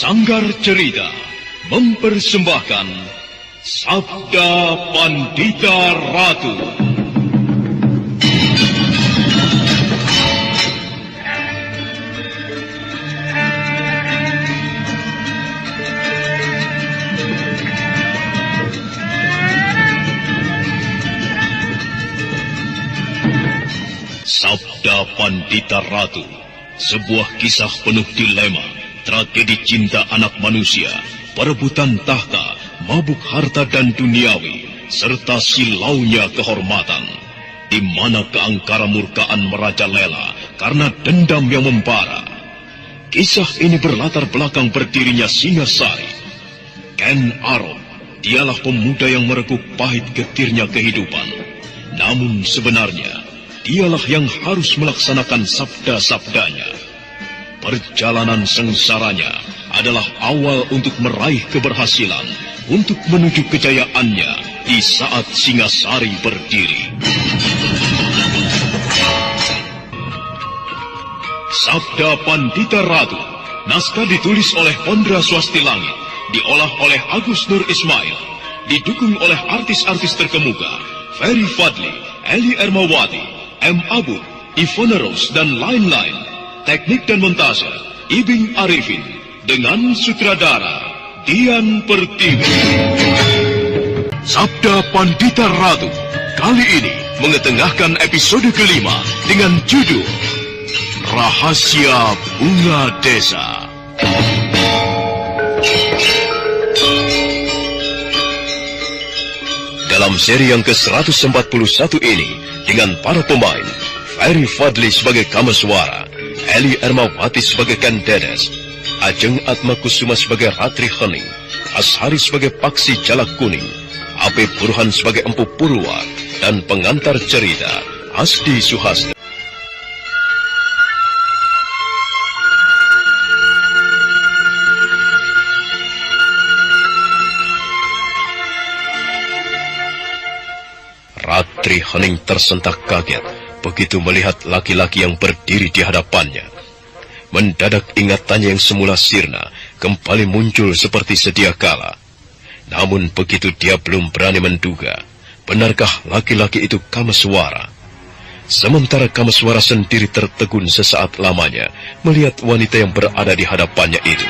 Sanggar Cerita mempersembahkan Sabda Pandita Ratu. Sabda Pandita Ratu, sebuah kisah penuh dilema, tragedi cinta anak manusia, perebutan tahta, mabuk harta dan duniawi, serta silaunya kehormatan, di mana keangkara murkaan merajalela karena dendam yang membara. Kisah ini berlatar belakang berdirinya Singasari. Ken Arok, dialah pemuda yang merekuk pahit getirnya kehidupan. Namun sebenarnya, dialah yang harus melaksanakan sabda-sabdanya. Perjalanan sengsaranya adalah awal untuk meraih keberhasilan, untuk menuju kejayaannya di saat Singasari berdiri. Sabda Pandita Ratu, naskah ditulis oleh Pondra Swasti Langit, diolah oleh Agus Nur Ismail, didukung oleh artis-artis terkemuka, Ferry Fadli, Eli Ermawati, M. Abu, Ivana Rose, dan lain-lain. Teknik dan montase, Ibing Arifin, dengan sutradara Dian Pertiwi. Sabda Pandita Ratu kali ini mengetengahkan episode kelima dengan judul Rahasia Bunga Desa. Dalam seri yang ke-141 ini, dengan para pemain, Ferry Fadli sebagai Kameswara, Eli Ermawati sebagai Ken Dedes, Ajeng Atmakusuma sebagai Ratri Hening, Ashari sebagai Paksi Jalak Kuning, Ape Burhan sebagai Empu Purwa, dan pengantar cerita, Asdi Suhasna. Ratri Hening tersentak kaget begitu melihat laki-laki yang berdiri di hadapannya. Mendadak ingatannya yang semula sirna kembali muncul seperti sedia kala. Namun begitu dia belum berani menduga, benarkah laki-laki itu Kameswara? Sementara Kameswara sendiri tertegun sesaat lamanya melihat wanita yang berada di hadapannya itu.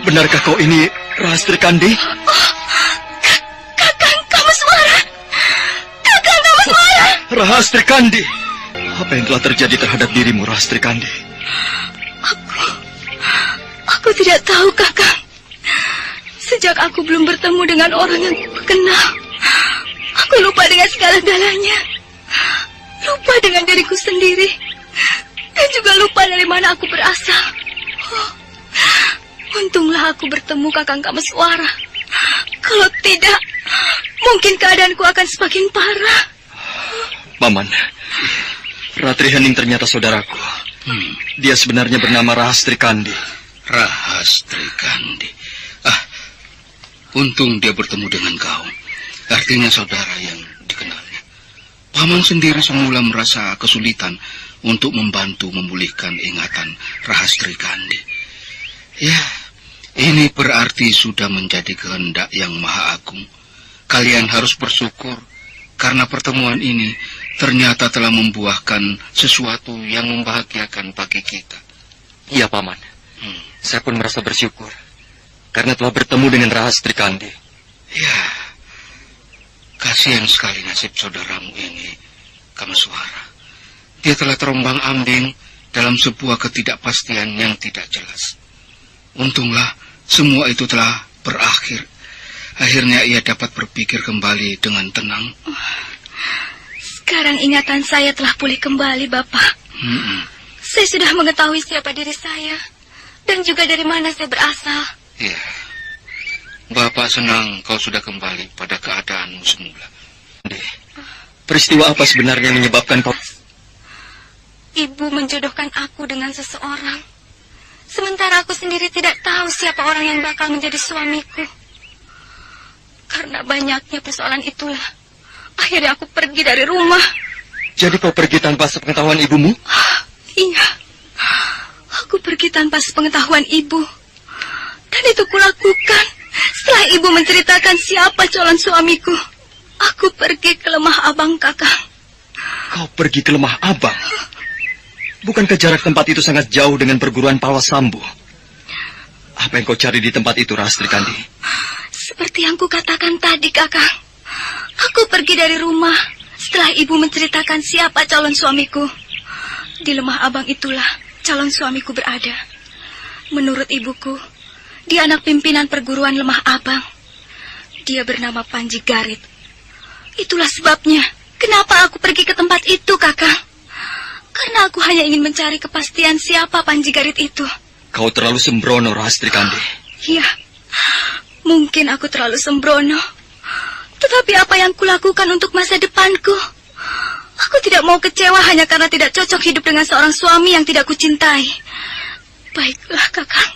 Benarkah kau ini Rahastri Kandi? Rahastri Kandi, apa yang telah terjadi terhadap dirimu, Rahastri Kandi? Aku tidak tahu, Kakang. Sejak aku belum bertemu dengan orang yang aku kenal, aku lupa dengan segala-galanya. Lupa dengan diriku sendiri, dan juga lupa dari mana aku berasal. Untunglah aku bertemu Kakang Kameswara. Kalau tidak, mungkin keadaanku akan semakin parah. Paman, Ratri Hening ternyata saudaraku. Dia sebenarnya bernama Rahastri Kandi. Rahastri Kandi. Untung dia bertemu dengan kau. Artinya saudara yang dikenalnya. Paman sendiri semula merasa kesulitan untuk membantu memulihkan ingatan Rahastri Kandi. Ya, ini berarti sudah menjadi kehendak yang maha agung. Kalian harus bersyukur karena pertemuan ini ternyata telah membuahkan sesuatu yang membahagiakan bagi kita. Iya, Paman. Saya pun merasa bersyukur karena telah bertemu dengan Rahastri Kandi. Ya, kasihan sekali nasib saudaramu ini, Kameswara. Dia telah terombang-ambing dalam sebuah ketidakpastian yang tidak jelas. Untunglah semua itu telah berakhir. Akhirnya ia dapat berpikir kembali dengan tenang. Sekarang ingatan saya telah pulih kembali, Bapak. Saya sudah mengetahui siapa diri saya, dan juga dari mana saya berasal. Ya, Bapak senang kau sudah kembali pada keadaanmu semula. Peristiwa apa sebenarnya yang menyebabkan kau? Ibu menjodohkan aku dengan seseorang, sementara aku sendiri tidak tahu siapa orang yang bakal menjadi suamiku. Karena banyaknya persoalan itulah, akhirnya aku pergi dari rumah. Jadi kau pergi tanpa sepengetahuan ibumu? Iya, aku pergi tanpa sepengetahuan ibu. Dan itu kulakukan setelah ibu menceritakan siapa calon suamiku. Aku pergi ke Lemah Abang, Kakang. Kau pergi ke Lemah Abang? Bukankah jarak tempat itu sangat jauh dengan perguruan Palwasambu? Apa yang kau cari di tempat itu, Rahastri Kandi? Seperti yang kukatakan tadi, Kakang. Aku pergi dari rumah setelah ibu menceritakan siapa calon suamiku. Di Lemah Abang itulah calon suamiku berada. Menurut ibuku, dia anak pimpinan perguruan Lemah Abang. Dia bernama Panji Garit. Itulah sebabnya kenapa aku pergi ke tempat itu, Kakang. Karena aku hanya ingin mencari kepastian siapa Panji Garit itu. Kau terlalu sembrono, Rahastri Kandi. Iya, mungkin aku terlalu sembrono. Tetapi apa yang kulakukan untuk masa depanku? Aku tidak mau kecewa hanya karena tidak cocok hidup dengan seorang suami yang tidak kucintai. Baiklah, Kakang.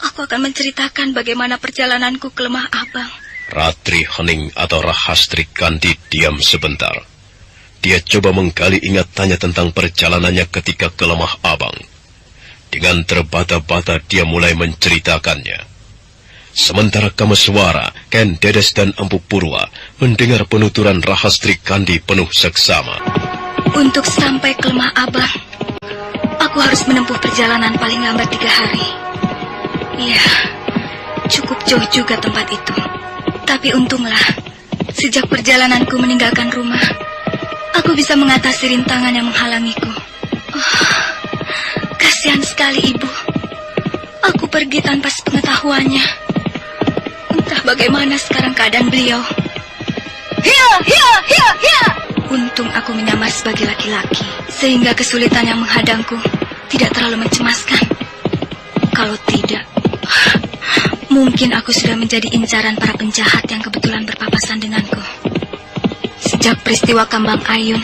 Aku akan menceritakan bagaimana perjalananku ke Lemah Abang. Ratri Hening atau Rahastri Kandi diam sebentar. Dia coba menggali ingatannya tentang perjalanannya ketika ke Lemah Abang. Dengan terbata-bata dia mulai menceritakannya. Sementara Kameswara, Ken Dedes dan Empu Purwa mendengar penuturan Rahastri Kandi penuh seksama. Untuk sampai ke Lemah Abang, aku harus menempuh perjalanan paling lambat 3 hari. Ya, cukup jauh juga tempat itu. Tapi untunglah, sejak perjalananku meninggalkan rumah, aku bisa mengatasi rintangan yang menghalangiku. Kasihan sekali ibu. Aku pergi tanpa sepengetahuannya. Entah bagaimana sekarang keadaan beliau. Hiya, hiya, hiya, hiya. Untung aku menyamar sebagai laki-laki, sehingga kesulitan yang menghadangku tidak terlalu mencemaskan. Kalau tidak, mungkin aku sudah menjadi incaran para penjahat yang kebetulan berpapasan denganku. Sejak peristiwa Kambang Ayun,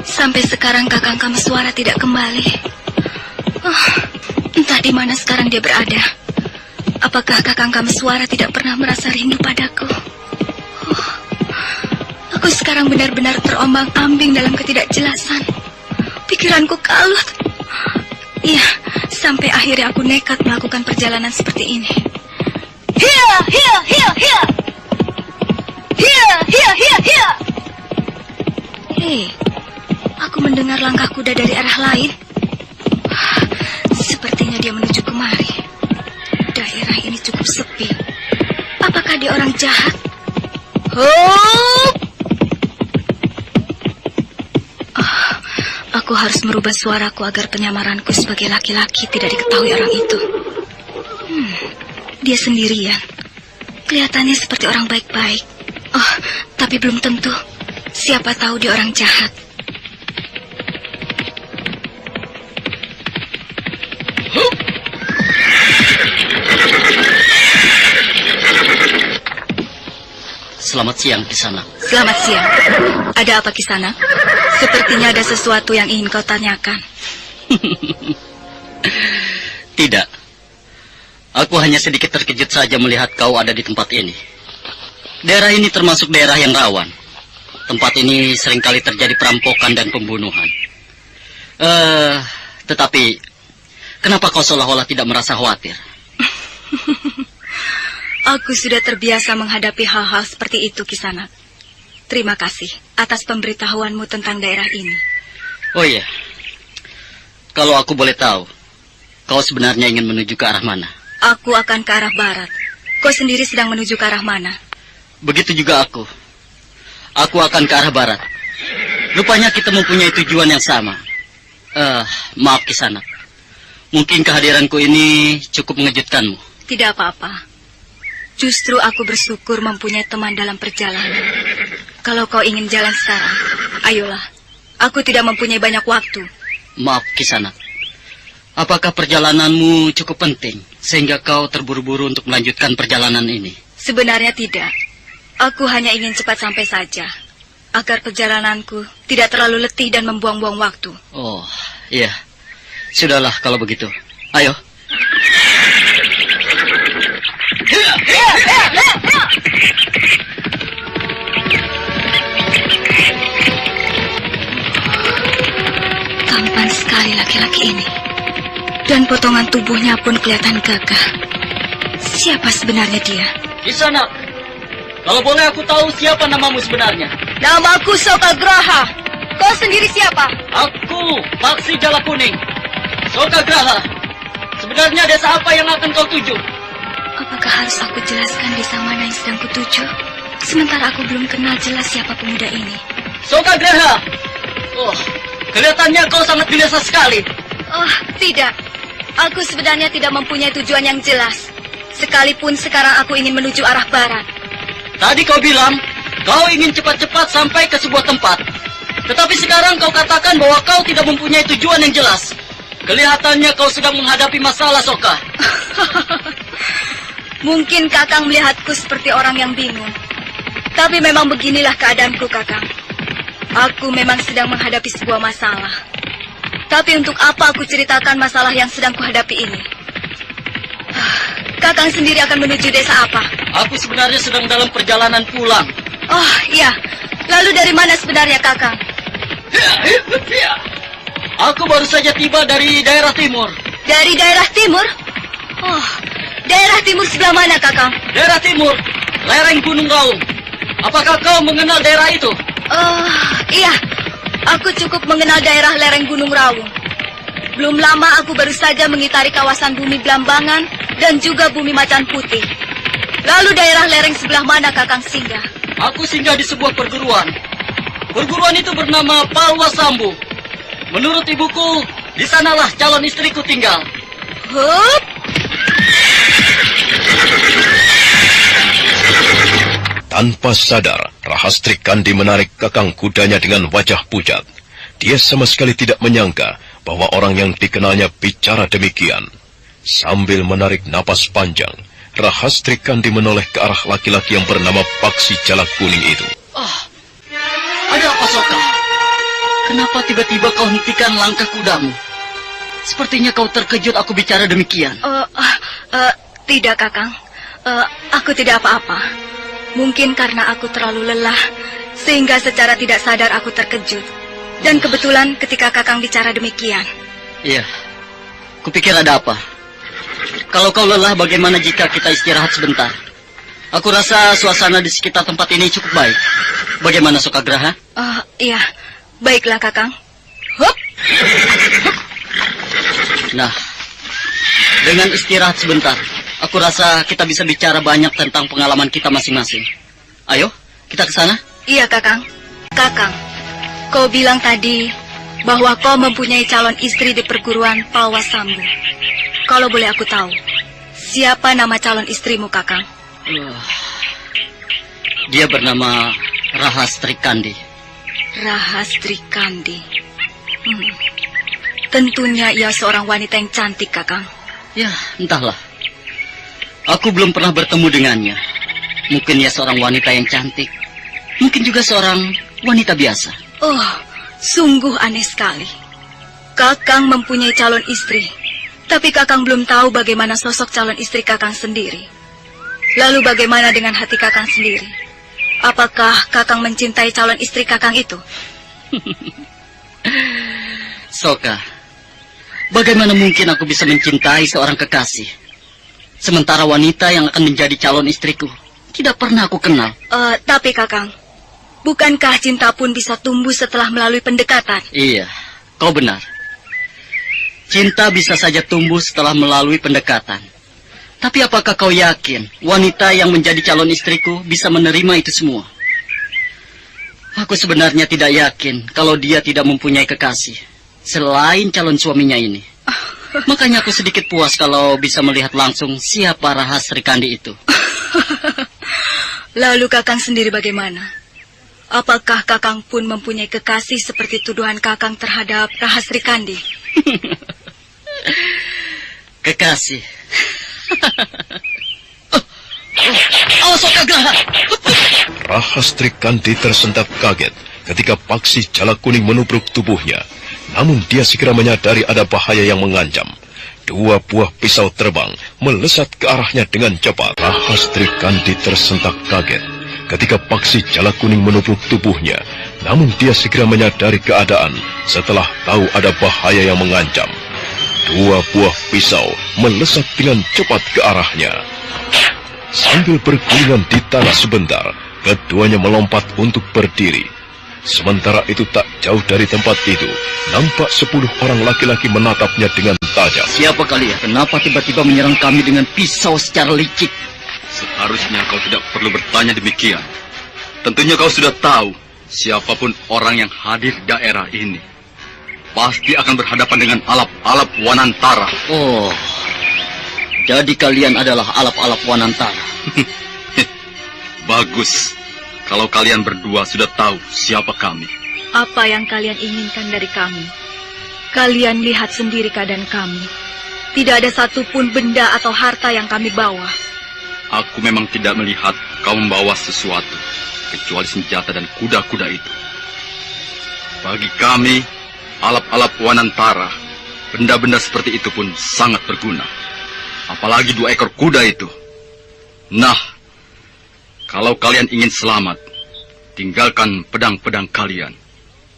sampai sekarang Kakang Kameswara tidak kembali. Entah di mana sekarang dia berada. Apakah Kakang Kameswara tidak pernah merasa rindu padaku? Aku sekarang benar-benar terombang-ambing dalam ketidakjelasan. Pikiranku kalut. Iya, sampai akhirnya aku nekat melakukan perjalanan seperti ini. Hiya, hiya, hiya, hiya. Hiya, hiya, hiya, hiya. Aku mendengar langkah kuda dari arah lain. Sepertinya dia menuju kemari. Daerah ini cukup sepi. Apakah dia orang jahat? Aku harus merubah suaraku agar penyamaranku sebagai laki-laki tidak diketahui orang itu. Dia sendirian. Kelihatannya seperti orang baik-baik. Tapi belum tentu. Siapa tahu dia orang jahat. Selamat siang, Kisanak. Selamat siang. Ada apa, Kisanak? Sepertinya ada sesuatu yang ingin kau tanyakan. Tidak. Aku hanya sedikit terkejut saja melihat kau ada di tempat ini. Daerah ini termasuk daerah yang rawan. Tempat ini seringkali terjadi perampokan dan pembunuhan. Tetapi kenapa kau seolah-olah tidak merasa khawatir? Aku sudah terbiasa menghadapi hal-hal seperti itu, Kisanak. Terima kasih atas pemberitahuanmu tentang daerah ini. Oh iya. Kalau aku boleh tahu, kau sebenarnya ingin menuju ke arah mana? Aku akan ke arah barat. Kau sendiri sedang menuju ke arah mana? Begitu juga aku. Aku akan ke arah barat. Rupanya kita mempunyai tujuan yang sama. Maaf, Kisanak. Mungkin kehadiranku ini cukup mengejutkanmu. Tidak apa-apa. Justru aku bersyukur mempunyai teman dalam perjalanan. Kalau kau ingin jalan sekarang, ayolah. Aku tidak mempunyai banyak waktu. Maaf, Kisanak. Apakah perjalananmu cukup penting sehingga kau terburu-buru untuk melanjutkan perjalanan ini? Sebenarnya tidak. Aku hanya ingin cepat sampai saja, agar perjalananku tidak terlalu letih dan membuang-buang waktu. Oh, iya. Sudahlah kalau begitu. Ayo. Tampan sekali laki-laki ini. Dan potongan tubuhnya pun kelihatan gagah. Siapa sebenarnya dia? Kisanak, kalau boleh aku tahu siapa namamu sebenarnya? Namaku Sokagraha. Kau sendiri siapa? Aku, Paksi Jala Kuning. Sokagraha, sebenarnya desa apa yang akan kau tuju? Apakah harus aku jelaskan desa mana yang sedang kutuju? Sementara aku belum kenal jelas siapa pemuda ini. Sokagraha! Oh, kelihatannya kau sangat gelisah sekali. Oh, tidak. Aku sebenarnya tidak mempunyai tujuan yang jelas. Sekalipun sekarang aku ingin menuju arah barat. Tadi kau bilang kau ingin cepat-cepat sampai ke sebuah tempat. Tetapi sekarang kau katakan bahwa kau tidak mempunyai tujuan yang jelas. Kelihatannya kau sedang menghadapi masalah, Soka. Mungkin Kakang melihatku seperti orang yang bingung. Tapi memang beginilah keadaanku, Kakang. Aku memang sedang menghadapi sebuah masalah. Tapi untuk apa aku ceritakan masalah yang sedang kuhadapi ini? Kakang sendiri akan menuju desa apa? Aku sebenarnya sedang dalam perjalanan pulang. Oh, iya. Lalu dari mana sebenarnya Kakang? Aku baru saja tiba dari daerah timur. Dari daerah timur? Oh, daerah timur sebelah mana, Kakang? Daerah timur, lereng Gunung Raung. Apakah kau mengenal daerah itu? Iya. Aku cukup mengenal daerah lereng Gunung Raung. Belum lama aku baru saja mengitari kawasan bumi Blambangan dan juga bumi Macan Putih. Lalu daerah lereng sebelah mana Kakang singgah? Aku singgah di sebuah perguruan. Perguruan itu bernama Palwa Sambu. Menurut ibuku, di sanalah calon istriku tinggal. Hup! Tanpa sadar, Rahastri Kandi menarik Kakang kudanya dengan wajah pucat. Dia sama sekali tidak menyangka bahwa orang yang dikenalnya bicara demikian. Sambil menarik napas panjang, Rahastri Kandi menoleh ke arah laki-laki yang bernama Paksi Jala Kuning itu. Ada apa, Soka? Kenapa tiba-tiba kau hentikan langkah kudamu? Sepertinya kau terkejut aku bicara demikian. Tidak, Kakang. Aku tidak apa-apa. Mungkin karena aku terlalu lelah, sehingga secara tidak sadar aku terkejut. Dan kebetulan ketika Kakang bicara demikian. Iya, kupikir ada apa. Kalau kau lelah, bagaimana jika kita istirahat sebentar? Aku rasa suasana di sekitar tempat ini cukup baik. Bagaimana, Sokagraha? Iya, baiklah Kakang. Hup! Nah, dengan istirahat sebentar, aku rasa kita bisa bicara banyak tentang pengalaman kita masing-masing. Ayo, kita ke sana. Iya, Kakang. Kakang, kau bilang tadi bahwa kau mempunyai calon istri di perguruan Palwa Sambu. Kalau boleh aku tahu, siapa nama calon istrimu, Kakang? Dia bernama Rahastri Kandi. Rahastri Kandi. Tentunya ia seorang wanita yang cantik, Kakang. Ya, entahlah. Aku belum pernah bertemu dengannya. Mungkin ia seorang wanita yang cantik. Mungkin juga seorang wanita biasa. Oh, sungguh aneh sekali. Kakang mempunyai calon istri, tapi Kakang belum tahu bagaimana sosok calon istri Kakang sendiri. Lalu bagaimana dengan hati Kakang sendiri? Apakah Kakang mencintai calon istri Kakang itu? Soka, bagaimana mungkin aku bisa mencintai seorang kekasih? Sementara wanita yang akan menjadi calon istriku tidak pernah aku kenal. Tapi Kakang, bukankah cinta pun bisa tumbuh setelah melalui pendekatan? Iya, kau benar. Cinta bisa saja tumbuh setelah melalui pendekatan. Tapi apakah kau yakin wanita yang menjadi calon istriku bisa menerima itu semua? Aku sebenarnya tidak yakin kalau dia tidak mempunyai kekasih selain calon suaminya ini. Makanya aku sedikit puas kalau bisa melihat langsung siapa Rahastri Kandi itu. Lalu Kakang sendiri bagaimana? Apakah Kakang pun mempunyai kekasih seperti tuduhan Kakang terhadap Rahastri Kandi? Kekasih. Awas, Sokagraha! Rahastri Kandi tersentak kaget ketika Paksi Jala Kuning menubruk tubuhnya. Namun dia segera menyadari ada bahaya yang mengancam. Dua buah pisau terbang melesat ke arahnya dengan cepat. Rahastri Kandi tersentak kaget ketika Paksi Jala Kuning menubruk tubuhnya. Namun dia segera menyadari keadaan setelah tahu ada bahaya yang mengancam. Dua buah pisau melesat dengan cepat ke arahnya. Sambil bergulingan di tanah sebentar, keduanya melompat untuk berdiri. Sementara itu tak jauh dari tempat itu, nampak 10 orang laki-laki menatapnya dengan tajam. Siapa kalian? Kenapa tiba-tiba menyerang kami dengan pisau secara licik? Seharusnya kau tidak perlu bertanya demikian. Tentunya kau sudah tahu, siapapun orang yang hadir di daerah ini pasti akan berhadapan dengan alap-alap Wanantara. Oh, jadi kalian adalah alap-alap Wanantara. Bagus. Kalau kalian berdua sudah tahu siapa kami. Apa yang kalian inginkan dari kami? Kalian lihat sendiri keadaan kami. Tidak ada satupun benda atau harta yang kami bawa. Aku memang tidak melihat kau membawa sesuatu, kecuali senjata dan kuda-kuda itu. Bagi kami, alap-alap Wanantara, benda-benda seperti itu pun sangat berguna. Apalagi 2 ekor kuda itu. Nah, kalau kalian ingin selamat, tinggalkan pedang-pedang kalian.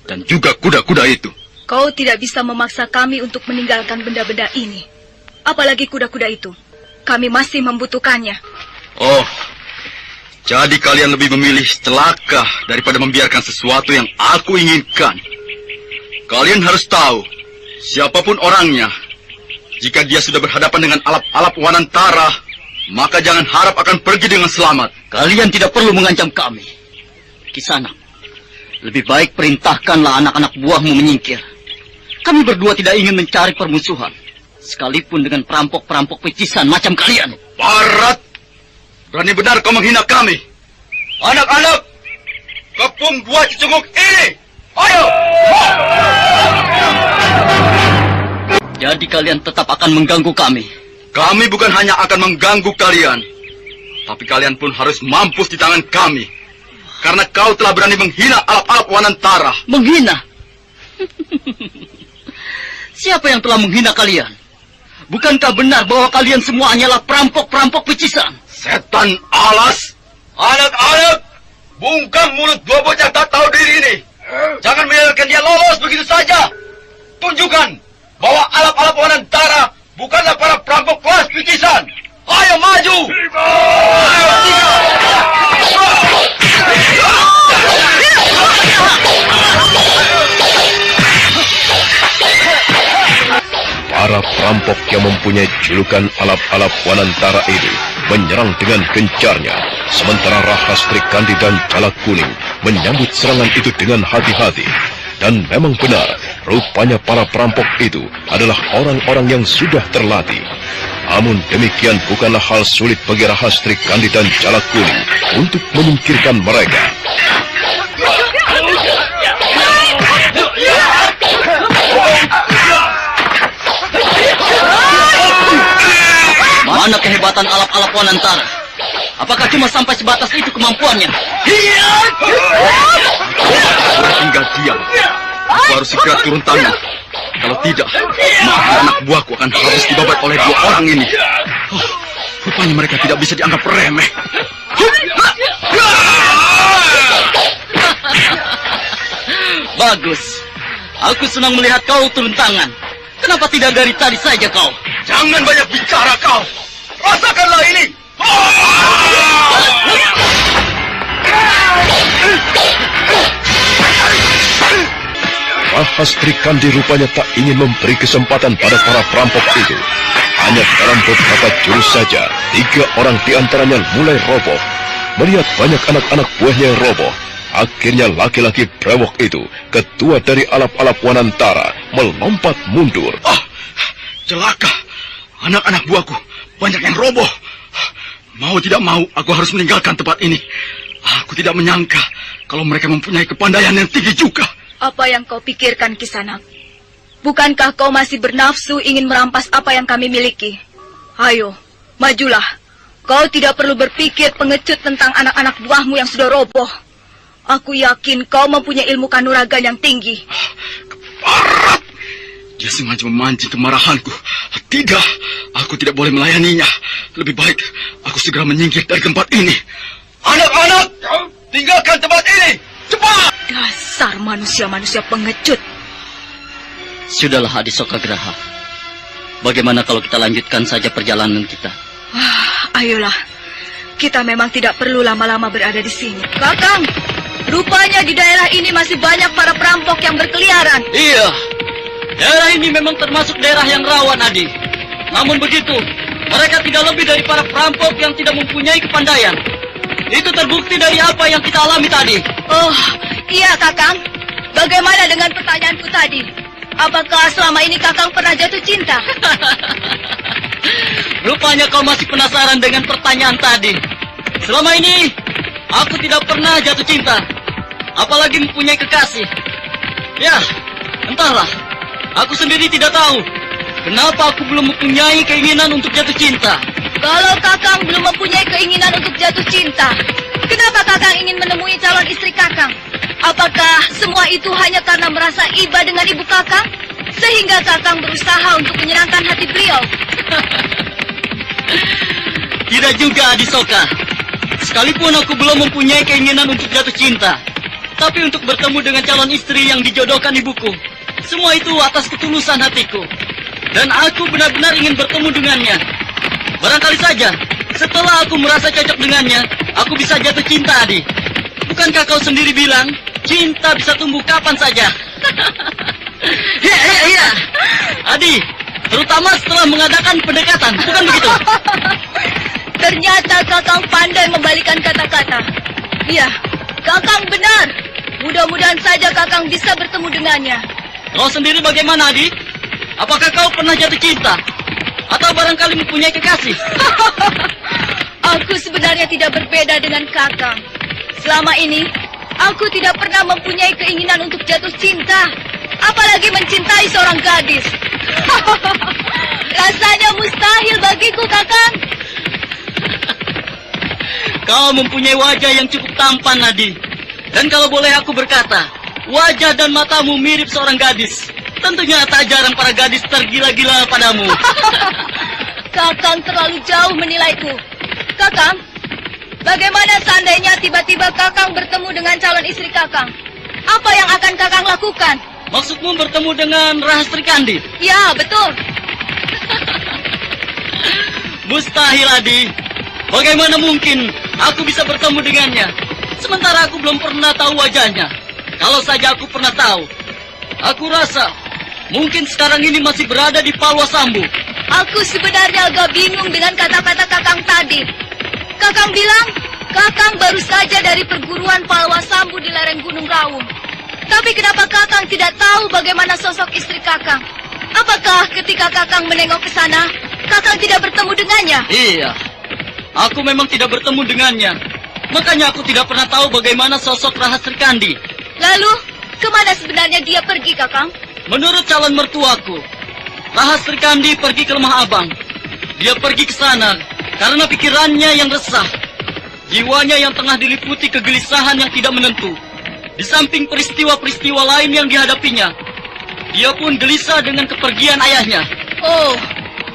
Dan juga kuda-kuda itu. Kau tidak bisa memaksa kami untuk meninggalkan benda-benda ini. Apalagi kuda-kuda itu. Kami masih membutuhkannya. Oh, jadi kalian lebih memilih celaka daripada membiarkan sesuatu yang aku inginkan. Kalian harus tahu, siapapun orangnya, jika dia sudah berhadapan dengan alap-alap Wanantara, maka jangan harap akan pergi dengan selamat. Kalian tidak perlu mengancam kami. Kisanak, lebih baik perintahkanlah anak-anak buahmu menyingkir. Kami berdua tidak ingin mencari permusuhan, sekalipun dengan perampok-perampok pecisan macam kalian. Barat, berani benar kau menghina kami. Anak-anak, kepung 2 cecunguk ini. Ayo! Jadi kalian tetap akan mengganggu kami. Kami bukan hanya akan mengganggu kalian, tapi kalian pun harus mampus di tangan kami. Karena kau telah berani menghina alap-alap Wanantara. Menghina? Siapa yang telah menghina kalian? Bukankah benar bahwa kalian semua hanyalah perampok-perampok pecisan? Setan alas! Anak-anak, bungkam mulut 2 bocah tak tahu diri ini. Jangan membiarkan dia lolos begitu saja. Tunjukkan bahwa alap-alap Wanantara bukanlah para perampok kelas picisan. Ayo maju! Para perampok yang mempunyai julukan alap-alap Wanantara ini menyerang dengan gencarnya, sementara Rahastri Kandi dan Jalak Kuning menyambut serangan itu dengan hati-hati. Dan memang benar, rupanya para perampok itu adalah orang-orang yang sudah terlatih. Namun demikian bukanlah hal sulit bagi Rahastri Kandi dan Jalak Kuning untuk menyingkirkan mereka. Mana kehebatan alap-alap Wanantara? Apakah cuma sampai sebatas itu kemampuannya? Tinggal diam. Aku harus segera turun tangan. Kalau tidak, maka anak buahku akan habis dibabat oleh 2 orang ini. Oh, rupanya mereka tidak bisa dianggap remeh. Bagus. Aku senang melihat kau turun tangan. Kenapa tidak dari tadi saja kau? Jangan banyak bicara kau. Rasakanlah ini. Rahastri Kandi rupanya tak ingin memberi kesempatan pada para perampok itu. Hanya dalam beberapa jurus saja, 3 orang di antaranya mulai roboh. Melihat banyak anak-anak buahnya yang roboh, akhirnya laki-laki brewok itu, ketua dari alap-alap Wanantara, melompat mundur. Ah, celaka. Anak-anak buahku banyak yang roboh. Mau tidak mau, aku harus meninggalkan tempat ini. Aku tidak menyangka kalau mereka mempunyai kepandaian yang tinggi juga. Apa yang kau pikirkan, Kisanak? Bukankah kau masih bernafsu ingin merampas apa yang kami miliki? Ayo, majulah. Kau tidak perlu berpikir pengecut tentang anak-anak buahmu yang sudah roboh. Aku yakin kau mempunyai ilmu kanuragan yang tinggi. Barat! Dia sengaja memancing kemarahanku. Tidak, aku tidak boleh melayaninya. Lebih baik aku segera menyingkir dari tempat ini. Anak-anak, tinggalkan tempat ini. Cepat! Dasar manusia-manusia pengecut. Sudahlah Adi Sokagraha. Bagaimana kalau kita lanjutkan saja perjalanan kita? Ayolah, kita memang tidak perlu lama-lama berada di sini. Kakang, rupanya di daerah ini masih banyak para perampok yang berkeliaran. Iya, daerah ini memang termasuk daerah yang rawan, Adi. Namun begitu, mereka tidak lebih dari para perampok yang tidak mempunyai kepandaian. Itu terbukti dari apa yang kita alami tadi. Oh, iya Kakang. Bagaimana dengan pertanyaanku tadi? Apakah selama ini Kakang pernah jatuh cinta? Rupanya kau masih penasaran dengan pertanyaan tadi. Selama ini, aku tidak pernah jatuh cinta. Apalagi mempunyai kekasih. Ya, entahlah. Aku sendiri tidak tahu kenapa aku belum mempunyai keinginan untuk jatuh cinta. Kalau Kakang belum mempunyai keinginan untuk jatuh cinta, kenapa Kakang ingin menemui calon istri Kakang? Apakah semua itu hanya karena merasa iba dengan ibu Kakang? Sehingga Kakang berusaha untuk menyenangkan hati beliau? Tidak juga, Adisoka. Sekalipun aku belum mempunyai keinginan untuk jatuh cinta, tapi untuk bertemu dengan calon istri yang dijodohkan ibuku, semua itu atas ketulusan hatiku. Dan aku benar-benar ingin bertemu dengannya. Barangkali saja, setelah aku merasa cocok dengannya, aku bisa jatuh cinta, Adi. Bukankah kau sendiri bilang, cinta bisa tumbuh kapan saja? Iya. Adi, terutama setelah mengadakan pendekatan, bukan begitu? Ternyata Kakang pandai membalikan kata-kata. Iya, Kakang benar. Mudah-mudahan saja Kakang bisa bertemu dengannya. Kau sendiri bagaimana, Adi? Apakah kau pernah jatuh cinta? Atau barangkali mempunyai kekasih? Aku sebenarnya tidak berbeda dengan Kakang. Selama ini, aku tidak pernah mempunyai keinginan untuk jatuh cinta. Apalagi mencintai seorang gadis. Rasanya mustahil bagiku, Kakang. Kau mempunyai wajah yang cukup tampan, Adi. Dan kalau boleh aku berkata, wajah dan matamu mirip seorang gadis. Tentunya tak jarang para gadis tergila-gila padamu. Kakang terlalu jauh menilaiku. Kakang, bagaimana seandainya tiba-tiba Kakang bertemu dengan calon istri Kakang? Apa yang akan Kakang lakukan? Maksudmu bertemu dengan Rahastri Kandi? Ya, betul. Mustahil, Adi. Bagaimana mungkin aku bisa bertemu dengannya? Sementara aku belum pernah tahu wajahnya. Kalau saja aku pernah tahu, aku rasa mungkin sekarang ini masih berada di Palwasambu. Aku sebenarnya agak bingung dengan kata-kata Kakang tadi. Kakang bilang, Kakang baru saja dari perguruan Palwasambu di lereng Gunung Raung. Tapi kenapa Kakang tidak tahu bagaimana sosok istri Kakang? Apakah ketika Kakang menengok ke sana, Kakang tidak bertemu dengannya? Iya, aku memang tidak bertemu dengannya. Makanya aku tidak pernah tahu bagaimana sosok Rahastri Kandi. Lalu, kemana sebenarnya dia pergi, Kakang? Menurut calon mertuaku, Rahastri Kandi pergi ke Lemah Abang. Dia pergi ke sana karena pikirannya yang resah. Jiwanya yang tengah diliputi kegelisahan yang tidak menentu. Di samping peristiwa-peristiwa lain yang dihadapinya, dia pun gelisah dengan kepergian ayahnya. Oh,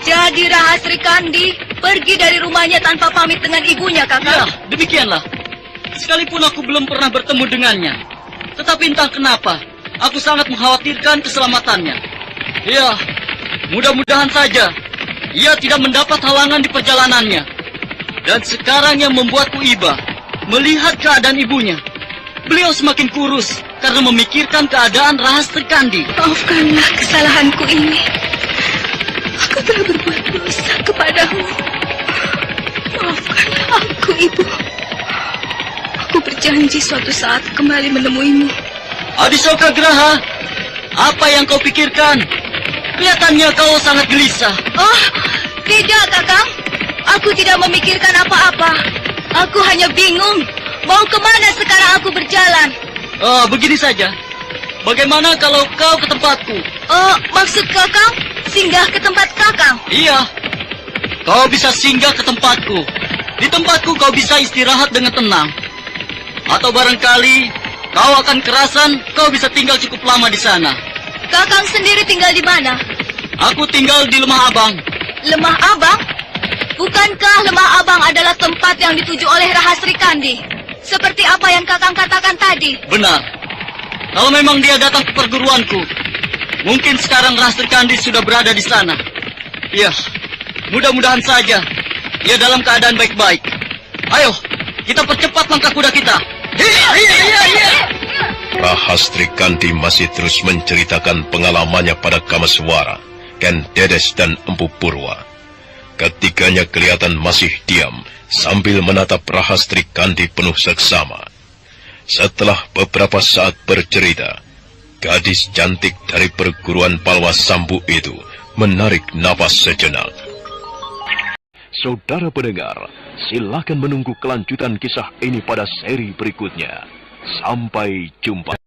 jadi Rahastri Kandi pergi dari rumahnya tanpa pamit dengan ibunya, Kakang? Ya, demikianlah. Sekalipun aku belum pernah bertemu dengannya, tetapi entah kenapa, aku sangat mengkhawatirkan keselamatannya. Ya, mudah-mudahan saja ia tidak mendapat halangan di perjalanannya. Dan sekarang yang membuatku iba, melihat keadaan ibunya. Beliau semakin kurus karena memikirkan keadaan Rahastri Kandi. Maafkanlah kesalahanku ini. Aku telah berbuat dosa kepadamu. Maafkanlah aku, Ibu. Aku berjanji suatu saat kembali menemuimu. Adisoka Graha, apa yang kau pikirkan? Kelihatannya kau sangat gelisah. Oh, tidak, Kakang. Aku tidak memikirkan apa-apa. Aku hanya bingung. Mau kemana sekarang aku berjalan? Oh, begini saja. Bagaimana kalau kau ke tempatku? Oh, maksud Kakang singgah ke tempat Kakang? Iya. Kau bisa singgah ke tempatku. Di tempatku kau bisa istirahat dengan tenang. Atau barangkali kau akan kerasan kau bisa tinggal cukup lama di sana. Kakang sendiri tinggal di mana? Aku tinggal di Lemah Abang. Lemah Abang? Bukankah Lemah Abang adalah tempat yang dituju oleh Rahastri Kandi? Seperti apa yang Kakang katakan tadi? Benar. Kalau memang dia datang ke perguruanku, mungkin sekarang Rahastri Kandi sudah berada di sana. Ya, mudah-mudahan saja ia dalam keadaan baik-baik. Ayo, kita percepat langkah kuda kita. Rahastri Kandi masih terus menceritakan pengalamannya pada Kamaswara, Ken Dedes dan Empu Purwa. Ketiganya kelihatan masih diam sambil menatap Rahastri Kandi penuh seksama. Setelah beberapa saat bercerita, gadis cantik dari perguruan Palwa Sambu itu menarik napas sejenak. Saudara pendengar, silakan menunggu kelanjutan kisah ini pada seri berikutnya. Sampai jumpa.